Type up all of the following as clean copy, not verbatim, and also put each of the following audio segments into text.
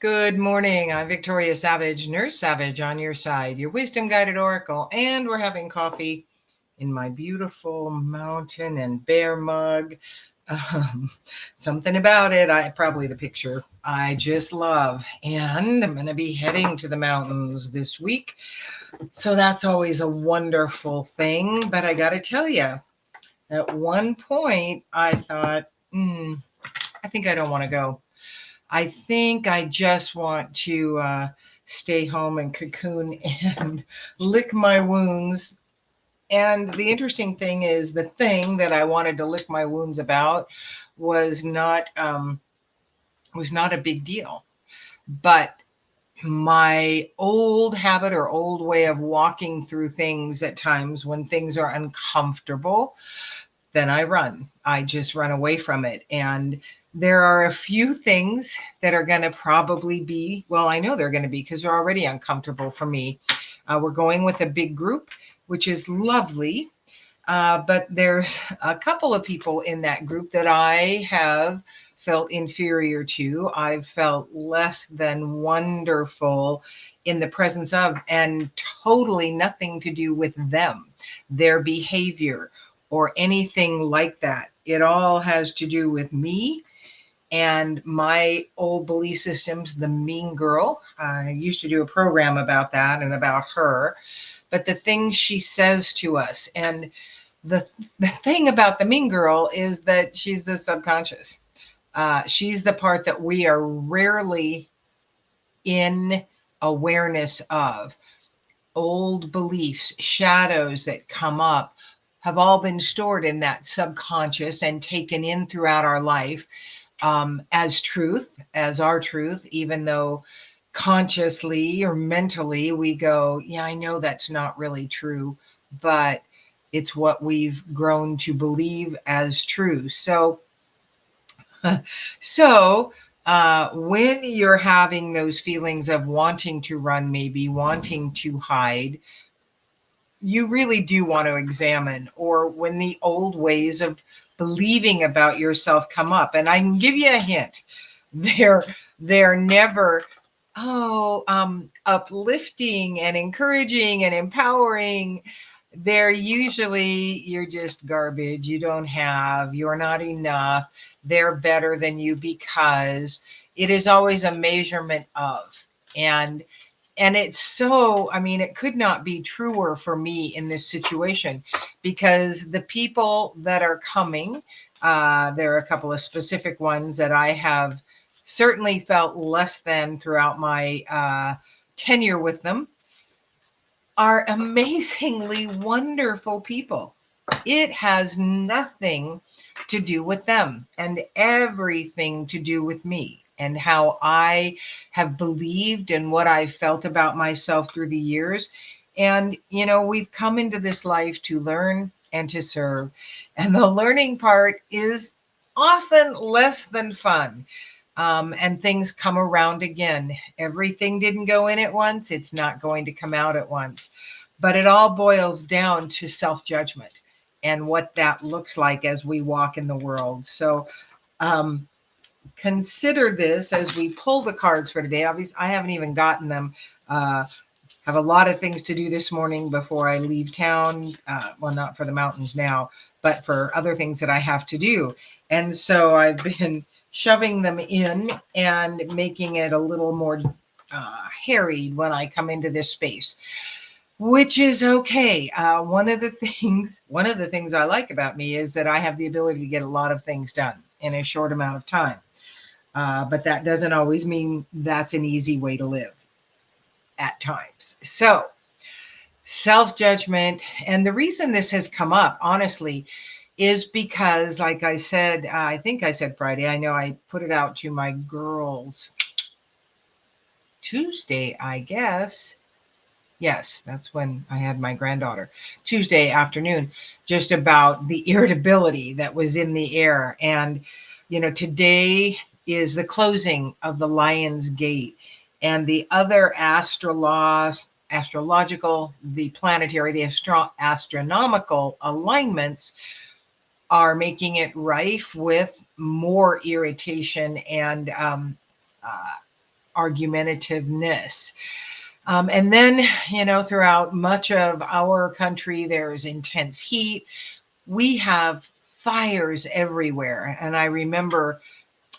Good morning. I'm Victoria Savage, Nurse Savage on your side, your wisdom guided oracle, and we're having coffee in my beautiful mountain and bear mug. Um, Something about it, probably the picture, I just love. And I'm going to be heading to the mountains this week. So that's always a wonderful thing. But I got to tell you, at one point, I thought, I think I don't want to go. I think I just want to stay home and cocoon and lick my wounds. And the interesting thing is, the thing that I wanted to lick my wounds about was not a big deal. But my old habit or old way of walking through things at times when things are uncomfortable, then I run. I just run away from it. And there are a few things that are going to probably be, well, I know they're going to be because they're already uncomfortable for me. We're going with a big group, which is lovely. But there's a couple of people in that group that I have felt inferior to. I've felt less than wonderful in the presence of, and totally nothing to do with them, their behavior, or anything like that. It all has to do with me and my old belief systems, the mean girl. I used to do a program about that and about her, but the things she says to us. And the, the thing about the mean girl is that she's the subconscious. She's the part that we are rarely in awareness of. Old beliefs, shadows that come up have all been stored in that subconscious and taken in throughout our life as truth, as our truth, even though consciously or mentally we go, yeah, I know that's not really true, but it's what we've grown to believe as true. So when you're having those feelings of wanting to run, maybe wanting to hide, you really do want to examine, or when the old ways of believing about yourself come up. And I can give you a hint. They're they're never uplifting and encouraging and empowering. They're usually, you're just garbage, you're not enough, they're better than you, because it is always a measurement of. And it's so, I mean, it could not be truer for me in this situation, because the people that are coming, there are a couple of specific ones that I have certainly felt less than throughout my tenure with them, are amazingly wonderful people. It has nothing to do with them and everything to do with me and how I have believed and what I've felt about myself through the years. And, we've come into this life to learn and to serve. And the learning part is often less than fun. And things come around again. Everything didn't go in at once. It's not going to come out at once. But it all boils down to self-judgment and what that looks like as we walk in the world. So consider this as we pull the cards for today. Obviously, I haven't even gotten them. Have a lot of things to do this morning before I leave town. Well, not for the mountains now, but for other things that I have to do. And so I've been shoving them in and making it a little more harried when I come into this space, which is okay. One of the things I like about me is that I have the ability to get a lot of things done in a short amount of time. But that doesn't always mean that's an easy way to live at times. So self-judgment. And the reason this has come up, honestly, is because, like I said, I think I said Friday, I know I put it out to my girls Tuesday, I guess. Yes, that's when I had my granddaughter, Tuesday afternoon, just about the irritability that was in the air. And, today is the closing of the Lion's Gate, and the other astrological, the planetary, the astronomical alignments are making it rife with more irritation and argumentativeness. And then, throughout much of our country, there's intense heat. We have fires everywhere. And I remember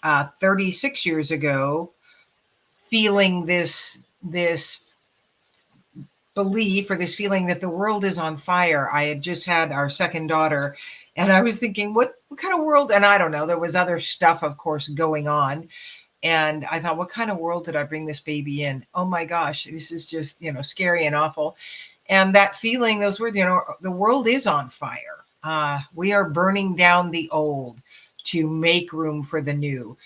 36 years ago feeling this belief or this feeling that the world is on fire. I had just had our second daughter, and I was thinking, what kind of world? And I don't know, there was other stuff, of course, going on. And I thought, what kind of world did I bring this baby in? Oh my gosh, this is just, scary and awful. And that feeling, those words, the world is on fire. We are burning down the old to make room for the new,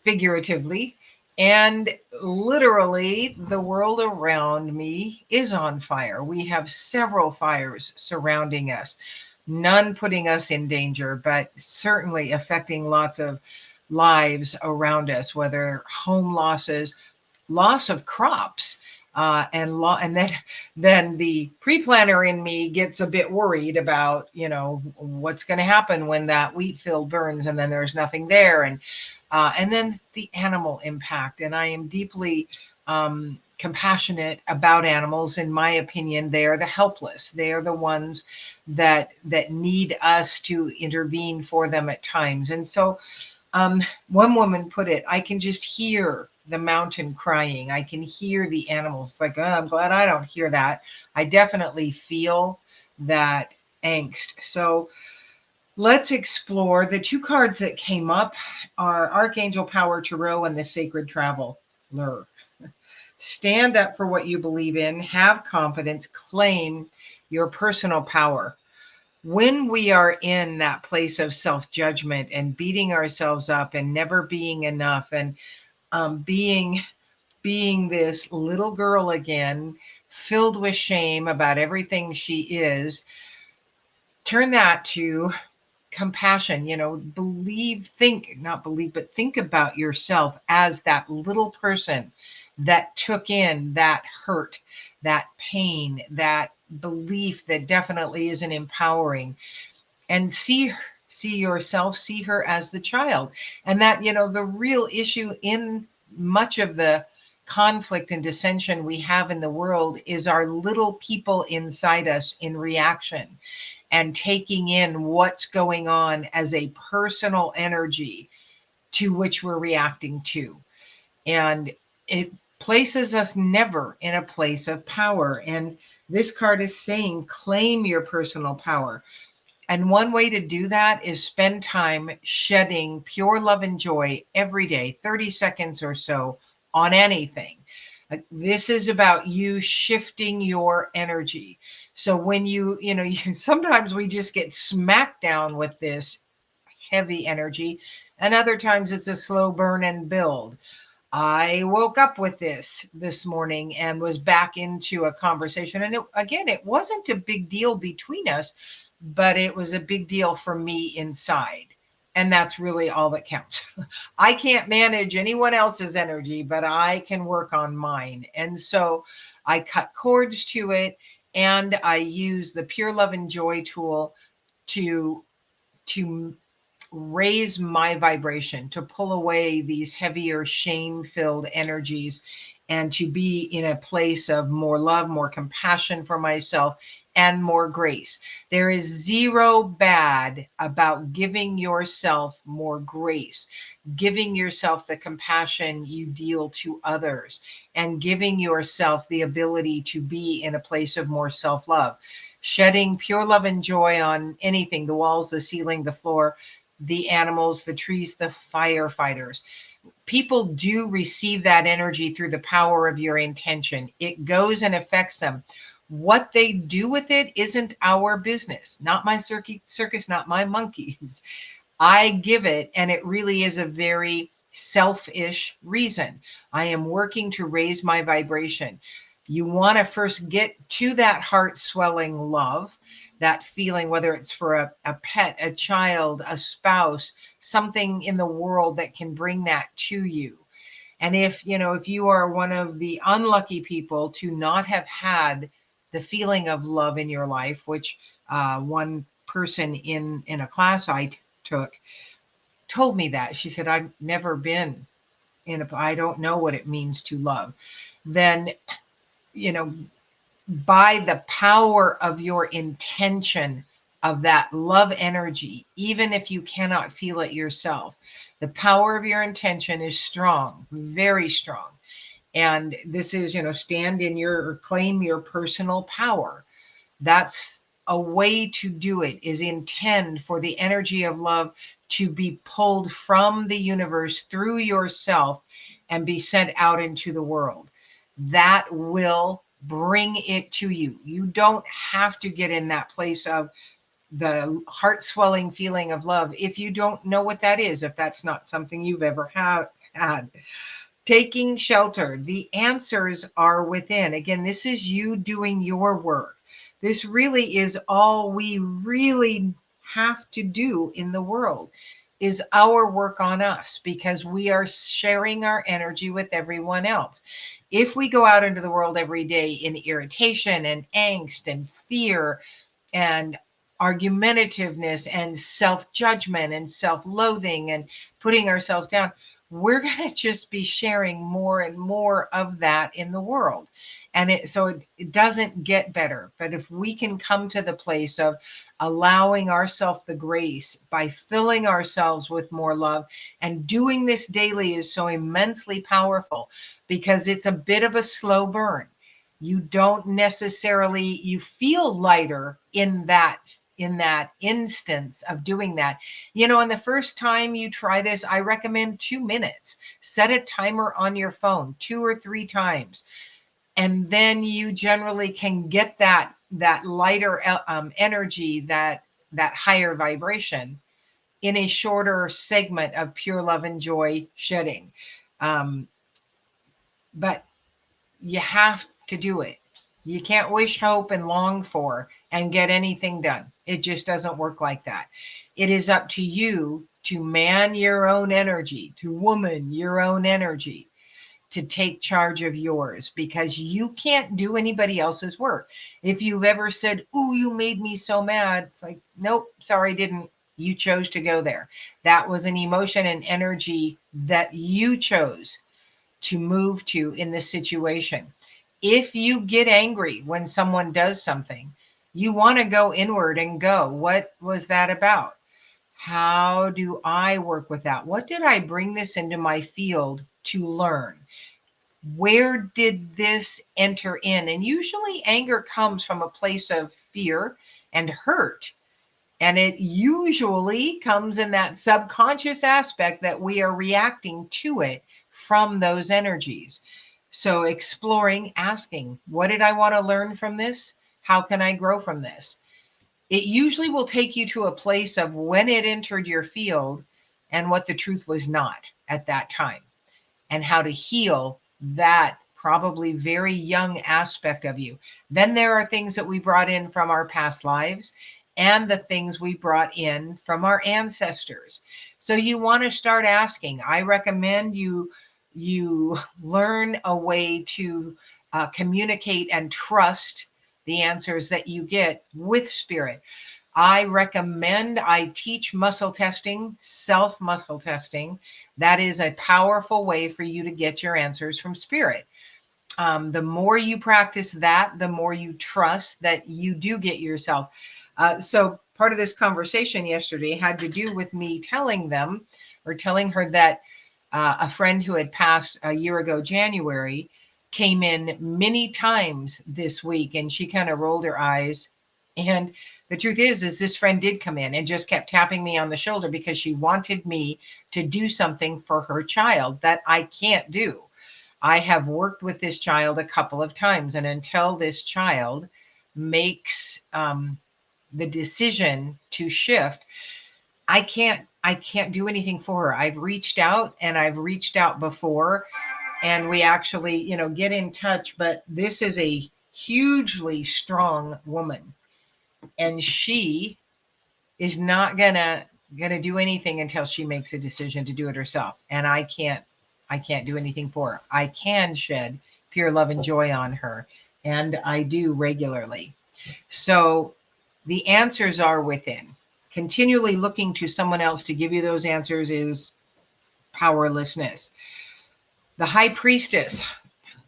figuratively. And literally, the world around me is on fire. We have several fires surrounding us, none putting us in danger, but certainly affecting lots of lives around us, whether home losses, loss of crops, and then the pre-planner in me gets a bit worried about what's going to happen when that wheat field burns and then there's nothing there, and then the animal impact. And I am deeply compassionate about animals. In my opinion, they are the helpless. They are the ones that need us to intervene for them at times. And so one woman put it, I can just hear the mountain crying. I can hear the animals. It's like, oh, I'm glad I don't hear that. I definitely feel that angst. So let's explore. The two cards that came up are Archangel Power Tarot and the Sacred Traveler. Stand up for what you believe in, have confidence, claim your personal power. When we are in that place of self-judgment and beating ourselves up and never being enough, and being this little girl again, filled with shame about everything she is, turn that to compassion. Think about yourself as that little person that took in that hurt, that pain, that belief that definitely isn't empowering, and see yourself, see her as the child. And that, the real issue in much of the conflict and dissension we have in the world is our little people inside us in reaction and taking in what's going on as a personal energy to which we're reacting to. And it places us never in a place of power. And this card is saying, claim your personal power. And one way to do that is spend time shedding pure love and joy every day, 30 seconds or so on anything. This is about you shifting your energy. So when sometimes we just get smacked down with this heavy energy, and other times it's a slow burn and build. I woke up with this morning and was back into a conversation. And it wasn't a big deal between us, but it was a big deal for me inside. And that's really all that counts. I can't manage anyone else's energy, but I can work on mine. And so I cut cords to it, and I use the Pure Love and Joy tool to raise my vibration, to pull away these heavier shame-filled energies, and to be in a place of more love, more compassion for myself, and more grace. There is zero bad about giving yourself more grace, giving yourself the compassion you deal to others, and giving yourself the ability to be in a place of more self-love. Shedding pure love and joy on anything, the walls, the ceiling, the floor, the animals, the trees, the firefighters. People do receive that energy through the power of your intention. It goes and affects them. What they do with it isn't our business. Not my circus, not my monkeys. I give it, and it really is a very selfish reason. I am working to raise my vibration. You want to first get to that heart swelling love, that feeling, whether it's for a pet, a child, a spouse, something in the world that can bring that to you. And if you are one of the unlucky people to not have had the feeling of love in your life, which one person in a class I took told me that. She said, I've never been I don't know what it means to love, then, you know, by the power of your intention of that love energy, even if you cannot feel it yourself, the power of your intention is strong, very strong. And this is, stand in your, or claim your personal power. That's a way to do it, is intend for the energy of love to be pulled from the universe through yourself and be sent out into the world. That will bring it to you. You don't have to get in that place of the heart swelling feeling of love if you don't know what that is, if that's not something you've ever had. Taking shelter. The answers are within. Again, this is you doing your work. This really is all we really have to do in the world, is our work on us, because we are sharing our energy with everyone else. If we go out into the world every day in irritation and angst and fear and argumentativeness and self-judgment and self-loathing and putting ourselves down, we're going to just be sharing more and more of that in the world. And it doesn't get better. But if we can come to the place of allowing ourselves the grace by filling ourselves with more love, and doing this daily is so immensely powerful, because it's a bit of a slow burn. You don't necessarily, you feel lighter in that instance of doing that. And the first time you try this, I recommend 2 minutes. Set a timer on your phone 2 or 3 times. And then you generally can get that lighter energy, that higher vibration, in a shorter segment of pure love and joy shedding. But you have to do it. You can't wish, hope, and long for and get anything done. It just doesn't work like that. It is up to you to man your own energy, to woman your own energy, to take charge of yours, because you can't do anybody else's work. If you've ever said, "Ooh, you made me so mad," it's like, nope, sorry, didn't. You chose to go there. That was an emotion and energy that you chose to move to in this situation. If you get angry when someone does something, you want to go inward and go, what was that about? How do I work with that? What did I bring this into my field to learn? Where did this enter in? And usually anger comes from a place of fear and hurt. And it usually comes in that subconscious aspect that we are reacting to it from those energies. So exploring, asking, what did I want to learn from this? How can I grow from this? It usually will take you to a place of when it entered your field and what the truth was not at that time, and how to heal that probably very young aspect of you. Then there are things that we brought in from our past lives, and the things we brought in from our ancestors. So you want to start asking. I recommend you learn a way to communicate and trust the answers that you get with spirit. I teach muscle testing, self muscle testing. That is a powerful way for you to get your answers from spirit. The more you practice that, the more you trust that you do get yourself. So part of this conversation yesterday had to do with me telling her that a friend who had passed a year ago, January, came in many times this week, and she kind of rolled her eyes. And the truth is this friend did come in and just kept tapping me on the shoulder because she wanted me to do something for her child that I can't do. I have worked with this child a couple of times, and until this child makes the decision to shift, I can't do anything for her. I've reached out, and I've reached out before, and we actually, get in touch. But this is a hugely strong woman, and she is not gonna do anything until she makes a decision to do it herself. And I can't do anything for her. I can shed pure love and joy on her, and I do regularly. So the answers are within. Continually looking to someone else to give you those answers is powerlessness. The high priestess,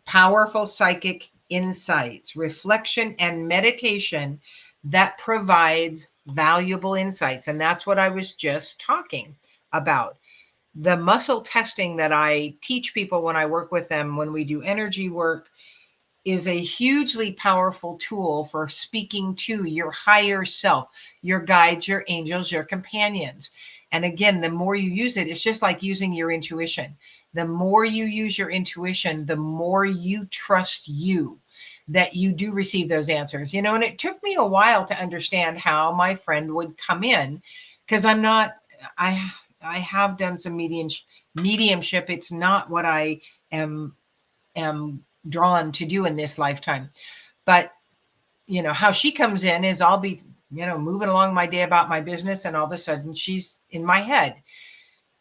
powerful psychic insights, reflection and meditation that provides valuable insights. And that's what I was just talking about. The muscle testing that I teach people when I work with them, when we do energy work, is a hugely powerful tool for speaking to your higher self, your guides, your angels, your companions. And again, the more you use it, it's just like using your intuition. The more you use your intuition, the more you trust you that you do receive those answers. And it took me a while to understand how my friend would come in, because I have done some mediumship. It's not what I am drawn to do in this lifetime. But how she comes in is I'll be moving along my day about my business, and all of a sudden she's in my head.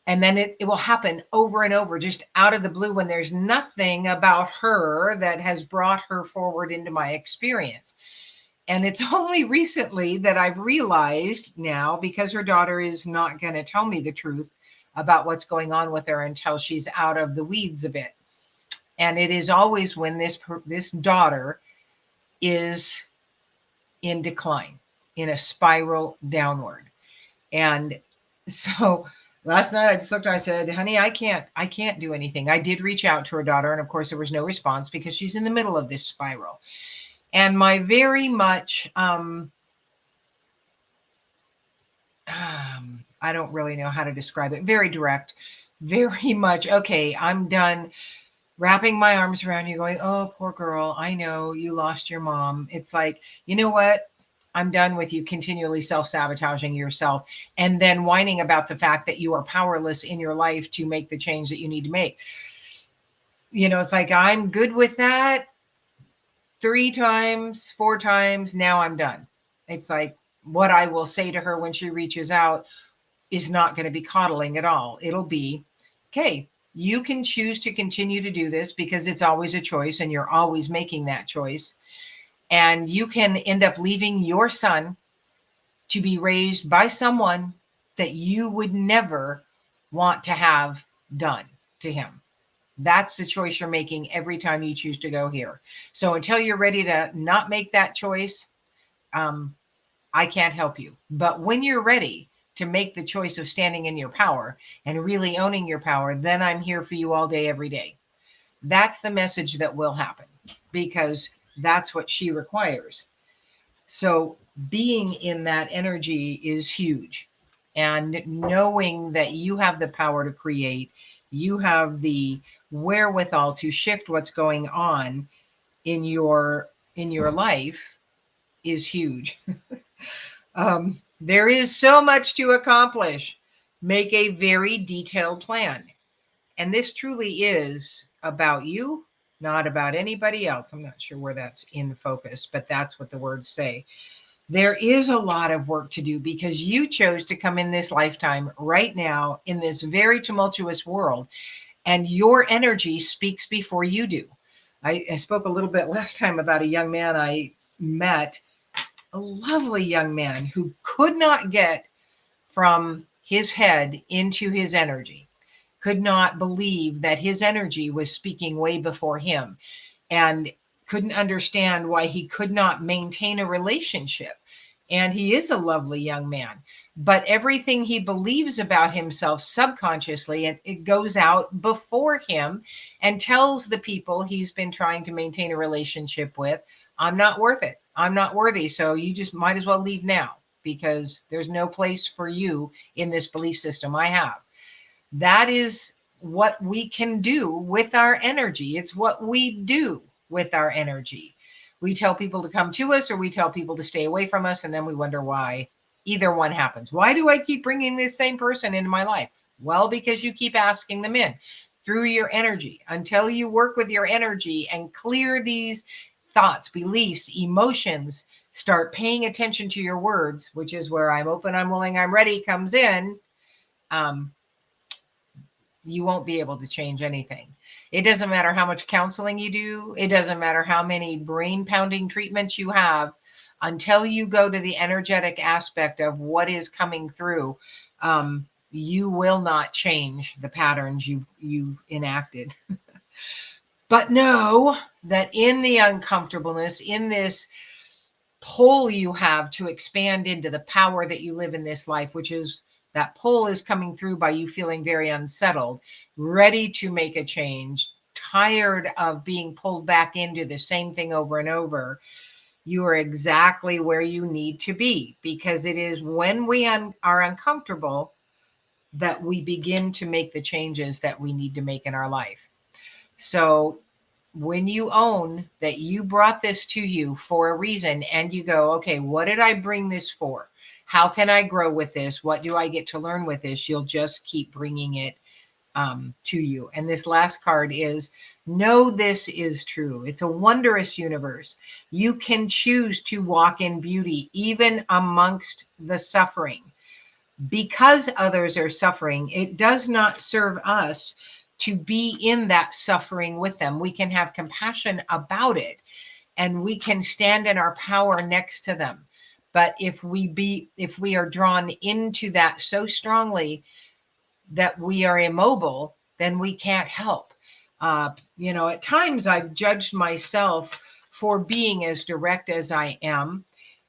And then it will happen over and over, just out of the blue, when there's nothing about her that has brought her forward into my experience. And it's only recently that I've realized now, because her daughter is not going to tell me the truth about what's going on with her until she's out of the weeds a bit. And it is always when this daughter is in decline, in a spiral downward. And so last night I just looked and I said, honey, I can't do anything. I did reach out to her daughter, and of course there was no response because she's in the middle of this spiral. And my very much, I don't really know how to describe it. Very direct, very much, okay, I'm done wrapping my arms around you going, oh, poor girl, I know you lost your mom. It's like, you know what? I'm done with you continually self-sabotaging yourself and then whining about the fact that you are powerless in your life to make the change that you need to make. It's like, I'm good with that 3 times, 4 times. Now I'm done. It's like, what I will say to her when she reaches out is not going to be coddling at all. It'll be, okay, you can choose to continue to do this because it's always a choice and you're always making that choice. And you can end up leaving your son to be raised by someone that you would never want to have done to him. That's the choice you're making every time you choose to go here. So until you're ready to not make that choice, I can't help you. But when you're ready to make the choice of standing in your power and really owning your power, then I'm here for you all day, every day. That's the message that will happen, because that's what she requires. So being in that energy is huge. And knowing that you have the power to create, you have the wherewithal to shift what's going on in your life is huge. There is so much to accomplish. Make a very detailed plan. And this truly is about you, not about anybody else. I'm not sure where that's in focus, but that's what the words say. There is a lot of work to do because you chose to come in this lifetime right now in this very tumultuous world, and your energy speaks before you do. I spoke a little bit last time about a young man I met, a lovely young man who could not get from his head into his energy, could not believe that his energy was speaking way before him, and couldn't understand why he could not maintain a relationship. And he is a lovely young man, but everything he believes about himself subconsciously, and it goes out before him and tells the people he's been trying to maintain a relationship with, I'm not worth it. I'm not worthy. So you just might as well leave now, because there's no place for you in this belief system I have. That is what we can do with our energy. It's what we do with our energy. We tell people to come to us, or we tell people to stay away from us, and then we wonder why either one happens. Why do I keep bringing this same person into my life? Well, because you keep asking them in through your energy. Until you work with your energy and clear these thoughts, beliefs, emotions, start paying attention to your words, which is where I'm open, I'm willing, I'm ready comes in. You won't be able to change anything. It doesn't matter how much counseling you do. It doesn't matter how many brain pounding treatments you have. Until you go to the energetic aspect of what is coming through, you will not change the patterns you've enacted. But know that in the uncomfortableness, in this pull you have to expand into the power that you live in this life, which is that pull is coming through by you feeling very unsettled, ready to make a change, tired of being pulled back into the same thing over and over. You are exactly where you need to be, because it is when we are uncomfortable that we begin to make the changes that we need to make in our life. So when you own that you brought this to you for a reason, and you go, okay, what did I bring this for? How can I grow with this? What do I get to learn with this? You'll just keep bringing it to you. And this last card is, know this is true. It's a wondrous universe. You can choose to walk in beauty even amongst the suffering. Because others are suffering, it does not serve us to be in that suffering with them. We can have compassion about it, and we can stand in our power next to them. But if we are drawn into that so strongly that we are immobile, then we can't help. At times I've judged myself for being as direct as I am,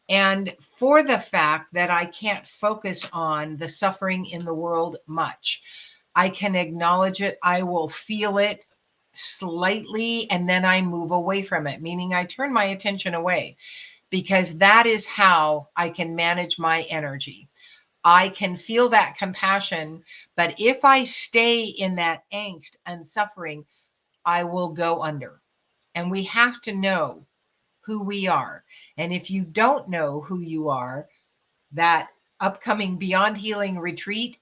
and for the fact that I can't focus on the suffering in the world much. I can acknowledge it, I will feel it slightly, and then I move away from it, meaning I turn my attention away, because that is how I can manage my energy. I can feel that compassion, but if I stay in that angst and suffering, I will go under. And we have to know who we are. And if you don't know who you are, that upcoming Beyond Healing retreat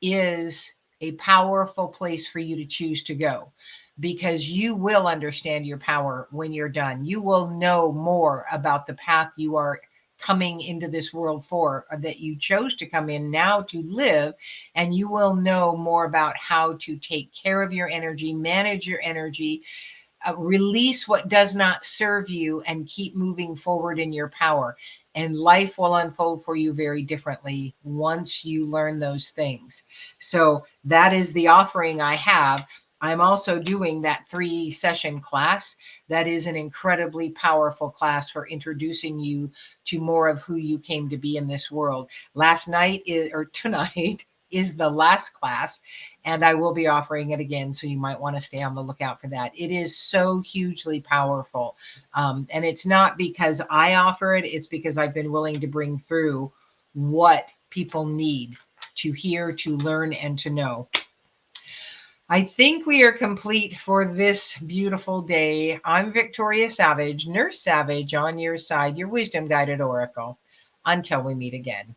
is a powerful place for you to choose to go, because you will understand your power when you're done. You will know more about the path you are coming into this world for, that you chose to come in now to live, and you will know more about how to take care of your energy, manage your energy, release what does not serve you, and keep moving forward in your power. And life will unfold for you very differently once you learn those things. So that is the offering I have. I'm also doing that 3-session class. That is an incredibly powerful class for introducing you to more of who you came to be in this world. Tonight is the last class, and I will be offering it again. So you might want to stay on the lookout for that. It is so hugely powerful. And it's not because I offer it, it's because I've been willing to bring through what people need to hear, to learn, and to know. I think we are complete for this beautiful day. I'm Victoria Savage, Nurse Savage, on your side, your wisdom guided oracle. Until we meet again.